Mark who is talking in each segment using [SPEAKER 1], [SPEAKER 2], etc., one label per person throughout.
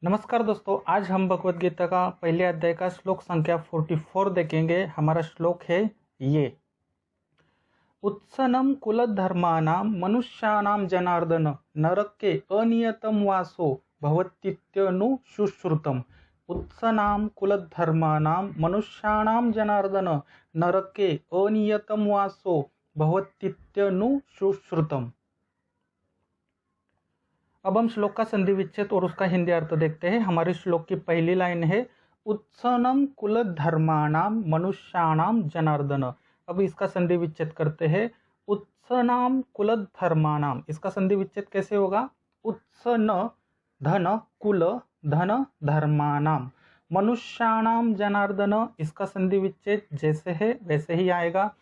[SPEAKER 1] नमस्कार दोस्तों, आज हम भगवत गीता का पहले अध्याय का श्लोक संख्या 44 देखेंगे। हमारा श्लोक है ये। उत्सनम कुलधर्मानां मनुष्याणां जनार्दन नरके अनियतम वासो भवतीत्यनु शुश्रुतम। उत्सनाम कुलधर्मानां मनुष्याणां जनार्दन नरके अनियतम वासो भवतीत्यनु शुश्रुतम। अब हम श्लोक का संधि विच्छेद और उसका हिंदी अर्थ देखते हैं। हमारे श्लोक की पहली लाइन है उत्सनम कुल धर्माणाम मनुष्याणाम जनार्दन। अब इसका संधि विच्छेद करते हैं। उत्सनाम कुल धर्माणाम, इसका संधि विच्छेद कैसे होगा? उत्सन धन कुल धन धर्माणाम मनुष्याणाम जनार्दन, इसका संधि विच्छेद जैसे है वैसे ही आएगा।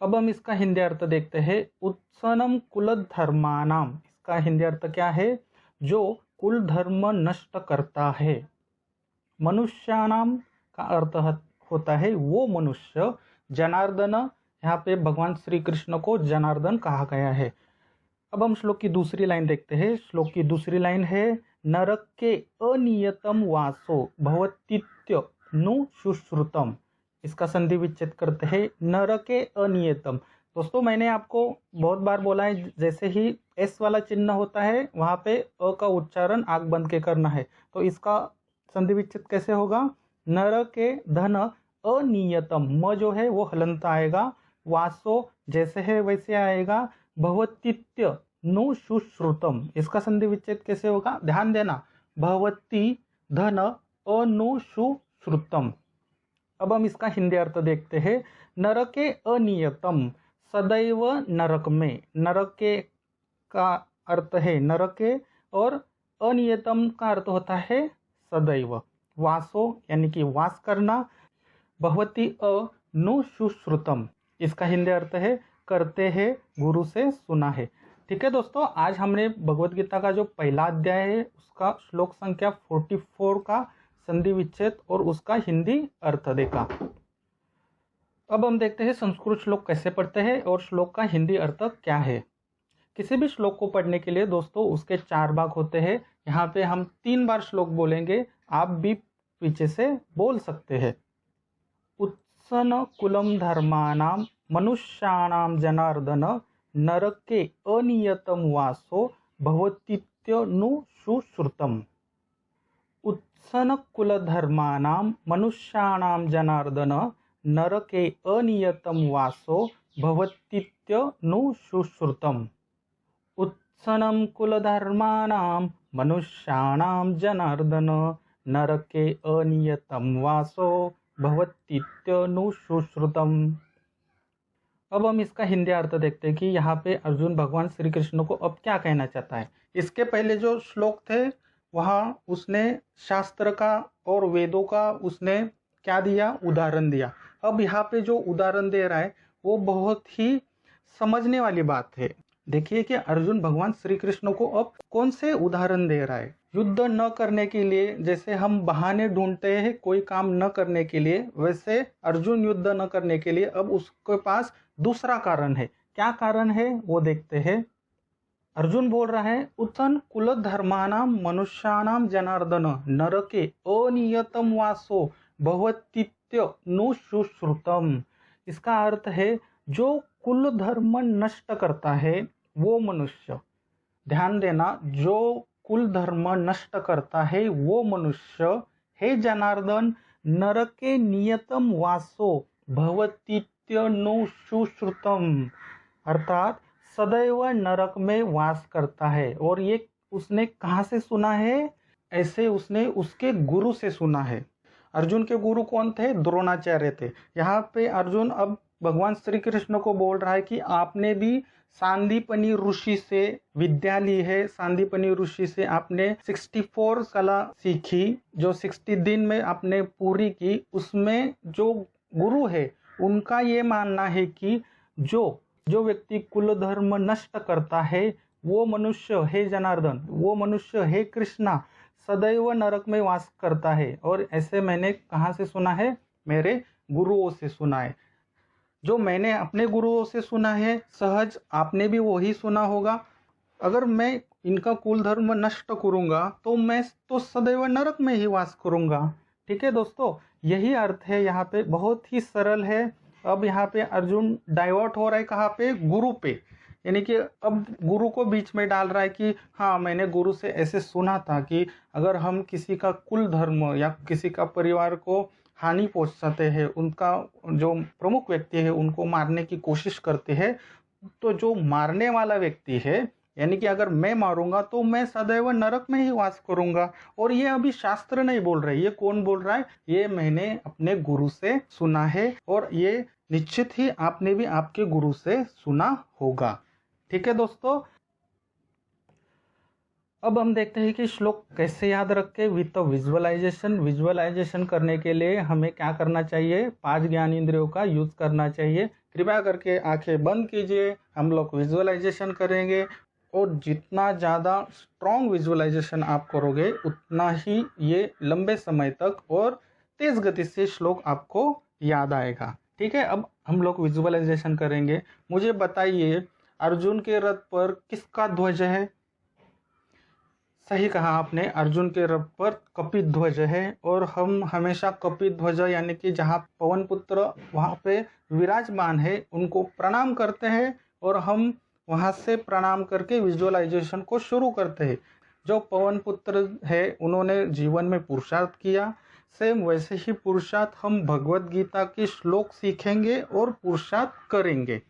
[SPEAKER 1] अब हम इसका हिंदी अर्थ देखते हैं। उत्सनम कुल धर्माणाम, का हिंदी अर्थ क्या है? जो कुल धर्म नष्ट करता है। मनुष्याणाम का अर्थ होता है वो मनुष्य। जनार्दन, यहाँ पे भगवान श्री कृष्ण को जनार्दन कहा गया है। अब हम श्लोक की दूसरी लाइन देखते हैं। श्लोक की दूसरी लाइन है नरक के अनियतम वासो भवतीत्य नु शुश्रुतम। इसका संधि विच्छेद करते हैं नरके अनियतम। दोस्तों, मैंने आपको बहुत बार बोला है, जैसे ही एस वाला चिन्ह होता है वहां पे अ का उच्चारण आग बंद के करना है। तो इसका संधि विच्छेद कैसे होगा? नर के धन अनियतम, म जो है वो हलंत आएगा। वासो जैसे है वैसे आएगा। भवतीत्य नु शुश्रुतम, इसका संधि विच्छेद कैसे होगा? ध्यान देना, भवती धन अनुश्रुतम। अब हम इसका हिंदी अर्थ देखते हैं। नरके अनियतम, सदैव नरक में। नरके का अर्थ है नरके और अनियतम का अर्थ होता है सदैव। वासो यानी कि वास करना। भवती अनुश्रुतम, इसका हिंदी अर्थ है करते हैं, गुरु से सुना है। ठीक है दोस्तों, आज हमने भगवत गीता का जो पहला अध्याय है उसका श्लोक संख्या 44 का संधि विच्छेद और उसका हिंदी अर्थ देखा। अब हम देखते हैं संस्कृत श्लोक कैसे पढ़ते हैं और श्लोक का हिंदी अर्थ क्या है। किसी भी श्लोक को पढ़ने के लिए दोस्तों उसके 4 भाग होते हैं। यहाँ पे हम 3 बार श्लोक बोलेंगे, आप भी पीछे से बोल सकते हैं। उत्सन कुलम धर्मानाम मनुष्याणाम जनार्दन नरके अनियतम वासो भवतीत्यनु शुश्रुतम। उत्सन कुल धर्मानाम मनुष्याणाम जनार्दन नरके अनियतम वासो भवतीत्यनु शुश्रुतम। उत्सनम कुलधर्माणां मनुष्याणां जनार्दन नरके अनियतम वासो भवतीत्यनु शुश्रुतम। अब हम इसका हिंदी अर्थ देखते हैं कि यहाँ पे अर्जुन भगवान श्री कृष्ण को अब क्या कहना चाहता है। इसके पहले जो श्लोक थे वहाँ उसने शास्त्र का और वेदों का उसने क्या दिया? उदाहरण दिया। अब यहाँ पे जो उदाहरण दे रहा है वो बहुत ही समझने वाली बात है। देखिए कि अर्जुन भगवान श्री कृष्ण को अब कौन से उदाहरण दे रहा है। युद्ध न करने के लिए जैसे हम बहाने ढूंढते हैं कोई काम न करने के लिए, वैसे अर्जुन युद्ध न करने के लिए अब उसके पास दूसरा कारण है। क्या कारण है वो देखते हैं। अर्जुन बोल रहा है उत्सन कुल धर्मानाम मनुष्याणाम जनार्दन नरके अनियतम वासो भवतीत्य नु शुश्रुतम। इसका अर्थ है जो कुल धर्म नष्ट करता है वो मनुष्य। ध्यान देना, जो कुल धर्म नष्ट करता है वो मनुष्य, हे जनार्दन, नरके नियतम वासो भवतीत्यनु शुश्रुतम, अर्थात सदैव नरक में वास करता है। और ये उसने कहाँ से सुना है? ऐसे उसने उसके गुरु से सुना है। अर्जुन के गुरु कौन थे? द्रोणाचार्य थे। यहाँ पे अर्जुन अब भगवान श्री कृष्ण को बोल रहा है कि आपने भी सांदीपनी ऋषि से विद्या ली है। सांदीपनी ऋषि से आपने 64 कला सीखी, जो 60 दिन में आपने पूरी की। उसमें जो गुरु है उनका ये मानना है कि जो व्यक्ति कुल धर्म नष्ट करता है वो मनुष्य, हे जनार्दन, वो मनुष्य हे कृष्णा, सदैव नरक में वास करता है। और ऐसे मैंने कहाँ से सुना है? मेरे गुरुओं से सुना है। जो मैंने अपने गुरुओं से सुना है, सहज आपने भी वही सुना होगा। अगर मैं इनका कुल धर्म नष्ट करूँगा तो मैं तो सदैव नरक में ही वास करूँगा। ठीक है दोस्तों, यही अर्थ है यहाँ पे, बहुत ही सरल है। अब यहाँ पे अर्जुन डाइवर्ट हो रहा है कहाँ पे, गुरु पे, यानी कि अब गुरु को बीच में डाल रहा है कि हाँ मैंने गुरु से ऐसे सुना था कि अगर हम किसी का कुल धर्म या किसी का परिवार को हानि पहुंचाते हैं, उनका जो प्रमुख व्यक्ति है उनको मारने की कोशिश करते हैं, तो जो मारने वाला व्यक्ति है, यानी कि अगर मैं मारूंगा तो मैं सदैव नरक में ही वास करूंगा। और ये अभी शास्त्र नहीं बोल रहे, ये कौन बोल रहा है, ये मैंने अपने गुरु से सुना है, और ये निश्चित ही आपने भी आपके गुरु से सुना होगा। ठीक है दोस्तों, अब हम देखते हैं कि श्लोक कैसे याद रखें विथ विजुअलाइजेशन। विजुअलाइजेशन करने के लिए हमें क्या करना चाहिए, 5 ज्ञान इंद्रियों का यूज करना चाहिए। कृपया करके आंखें बंद कीजिए, हम लोग विजुअलाइजेशन करेंगे। और जितना ज़्यादा स्ट्रॉन्ग विजुअलाइजेशन आप करोगे उतना ही ये लंबे समय तक और तेज गति से श्लोक आपको याद आएगा। ठीक है, अब हम लोग विजुअलाइजेशन करेंगे। मुझे बताइए, अर्जुन के रथ पर किसका ध्वज है? सही कहा आपने, अर्जुन के रथ पर कपित ध्वज है। और हम हमेशा कपित ध्वज यानी कि जहाँ पवन पुत्र वहाँ पे विराजमान है उनको प्रणाम करते हैं, और हम वहाँ से प्रणाम करके विजुअलाइजेशन को शुरू करते हैं। जो पवन पुत्र है उन्होंने जीवन में पुरुषार्थ किया, सेम वैसे ही पुरुषार्थ हम भगवत गीता के श्लोक सीखेंगे और पुरुषार्थ करेंगे।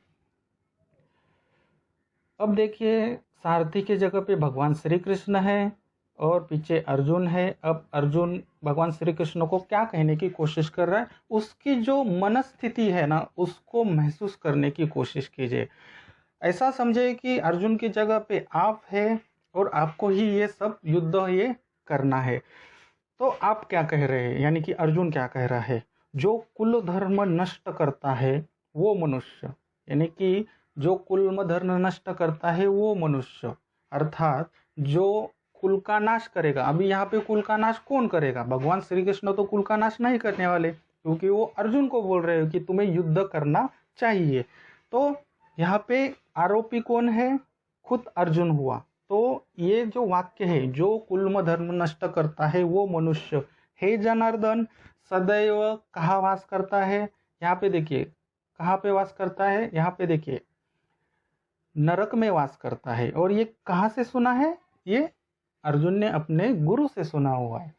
[SPEAKER 1] अब देखिए, सारथी की जगह पे भगवान श्री कृष्ण है और पीछे अर्जुन है। अब अर्जुन भगवान श्री कृष्ण को क्या कहने की कोशिश कर रहा है, उसकी जो मनस्थिति है ना उसको महसूस करने की कोशिश कीजिए। ऐसा समझे कि अर्जुन की जगह पे आप है और आपको ही ये सब युद्ध ये करना है। तो आप क्या कह रहे हैं, यानी कि अर्जुन क्या कह रहा है, जो कुल धर्म नष्ट करता है वो मनुष्य, यानी कि जो कुल धर्म नष्ट करता है वो मनुष्य, अर्थात जो कुल का नाश करेगा। अभी यहाँ पे कुल का नाश कौन करेगा, भगवान श्री कृष्ण तो कुल का नाश नहीं करने वाले, क्योंकि वो अर्जुन को बोल रहे हो कि तुम्हें युद्ध करना चाहिए। तो यहाँ पे आरोपी कौन है, खुद अर्जुन हुआ। तो ये जो वाक्य है, जो कुल धर्म नष्ट करता है वो मनुष्य, हे जनार्दन सदैव कहाँ वास करता है, यहाँ पे देखिए कहाँ पे वास करता है, यहाँ पे देखिए नरक में वास करता है। और ये कहाँ से सुना है, ये अर्जुन ने अपने गुरु से सुना हुआ है।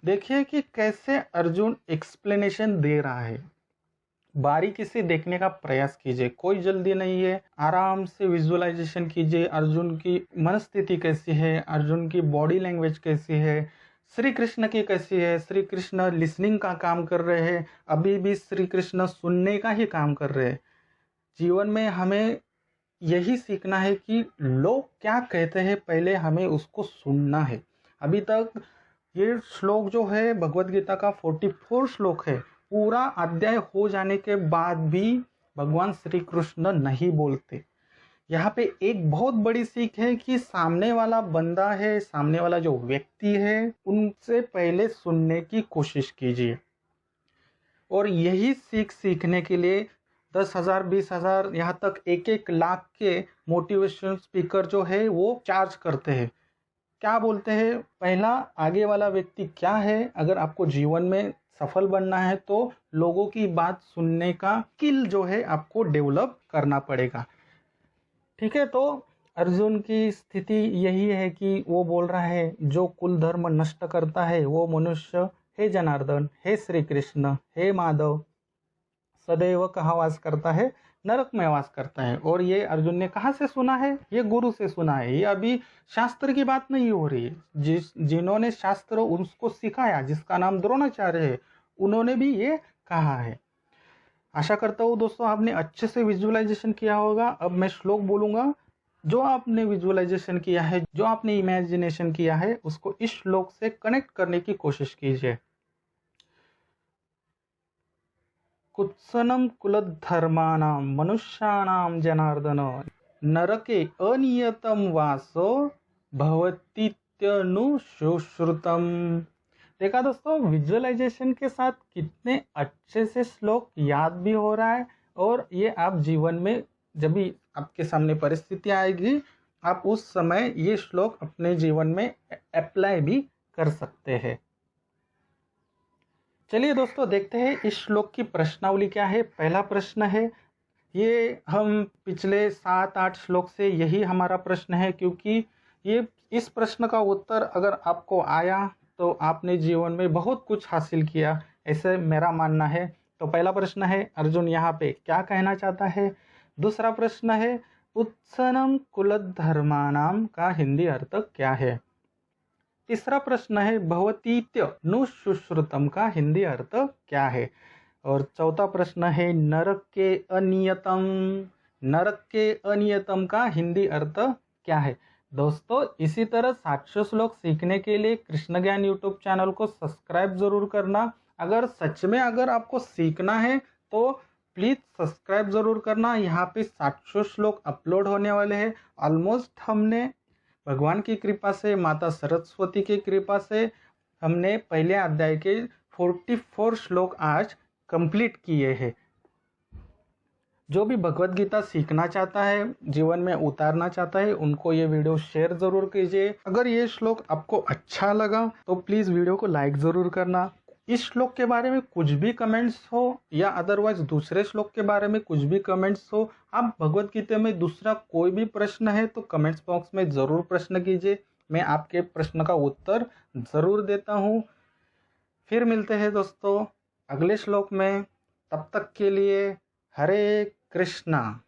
[SPEAKER 1] देखिए कि कैसे अर्जुन एक्सप्लेनेशन दे रहा है, बारीकी से देखने का प्रयास कीजिए, कोई जल्दी नहीं है, आराम से विजुअलाइजेशन कीजिए। अर्जुन की मनस्थिति कैसी है, अर्जुन की बॉडी लैंग्वेज कैसी है, श्री कृष्ण की कैसी है। श्री कृष्ण लिसनिंग का काम कर रहे हैं, अभी भी श्री कृष्ण सुनने का ही काम कर रहे हैं। जीवन में हमें यही सीखना है कि लोग क्या कहते हैं पहले हमें उसको सुनना है। अभी तक ये श्लोक जो है भगवत गीता का 44 श्लोक है, पूरा अध्याय हो जाने के बाद भी भगवान श्री कृष्ण नहीं बोलते। यहाँ पे एक बहुत बड़ी सीख है कि सामने वाला बंदा है, सामने वाला जो व्यक्ति है, उनसे पहले सुनने की कोशिश कीजिए। और यही सीख सीखने के लिए 10,000 20,000 यहाँ तक 1-1 लाख के मोटिवेशन स्पीकर जो है वो चार्ज करते हैं। क्या बोलते हैं, पहला आगे वाला व्यक्ति क्या है, अगर आपको जीवन में सफल बनना है तो लोगों की बात सुनने का स्किल जो है आपको डेवलप करना पड़ेगा। ठीक है, तो अर्जुन की स्थिति यही है कि वो बोल रहा है जो कुल धर्म नष्ट करता है वो मनुष्य, हे जनार्दन, हे श्री कृष्ण, हे माधव सदैव कहाँ वास करता है, नरक में वास करता है। और ये अर्जुन ने कहाँ से सुना है, ये गुरु से सुना है। ये अभी शास्त्र की बात नहीं हो रही है, जिन्होंने शास्त्र उसको सिखाया, जिसका नाम द्रोणाचार्य है, उन्होंने भी ये कहा है। आशा करता हूँ दोस्तों आपने अच्छे से विजुअलाइजेशन किया होगा। अब मैं श्लोक बोलूँगा, जो आपने विजुअलाइजेशन किया है, जो आपने इमेजिनेशन किया है, उसको इस श्लोक से कनेक्ट करने की कोशिश कीजिए। कुत्सनम कुलधर्माणां मनुष्याणां जनार्दन नरके अनियतम वासो भवतीत्यनुशुश्रुतम। देखा दोस्तों, विजुअलाइजेशन के साथ कितने अच्छे से श्लोक याद भी हो रहा है, और ये आप जीवन में जब भी आपके सामने परिस्थिति आएगी आप उस समय ये श्लोक अपने जीवन में अप्लाई भी कर सकते हैं। चलिए दोस्तों, देखते हैं इस श्लोक की प्रश्नावली क्या है। पहला प्रश्न है, ये हम पिछले 7-8 श्लोक से यही हमारा प्रश्न है, क्योंकि ये इस प्रश्न का उत्तर अगर आपको आया तो आपने जीवन में बहुत कुछ हासिल किया, ऐसे मेरा मानना है। तो पहला प्रश्न है, अर्जुन यहाँ पे क्या कहना चाहता है। दूसरा प्रश्न है, उत्सनम कुलधर्मानाम का हिंदी अर्थ क्या है। तीसरा प्रश्न है, भवतीत्य नुशुश्रुतम का हिंदी अर्थ क्या है। और चौथा प्रश्न है, नरक के अनियतम का हिंदी अर्थ क्या है। दोस्तों, इसी तरह 700 श्लोक सीखने के लिए कृष्ण ज्ञान यूट्यूब चैनल को सब्सक्राइब जरूर करना। अगर सच में अगर आपको सीखना है तो प्लीज सब्सक्राइब जरूर करना। यहाँ पे 700 श्लोक अपलोड होने वाले हैं। ऑलमोस्ट हमने भगवान की कृपा से, माता सरस्वती की कृपा से हमने पहले अध्याय के 44 श्लोक आज कंप्लीट किए हैं। जो भी भगवत गीता सीखना चाहता है, जीवन में उतारना चाहता है, उनको ये वीडियो शेयर जरूर कीजिए। अगर ये श्लोक आपको अच्छा लगा तो प्लीज वीडियो को लाइक जरूर करना। इस श्लोक के बारे में कुछ भी कमेंट्स हो या अदरवाइज दूसरे श्लोक के बारे में कुछ भी कमेंट्स हो, आप भगवत गीता में दूसरा कोई भी प्रश्न है तो कमेंट्स बॉक्स में जरूर प्रश्न कीजिए। मैं आपके प्रश्न का उत्तर जरूर देता हूँ। फिर मिलते हैं दोस्तों अगले श्लोक में। तब तक के लिए हरे कृष्णा।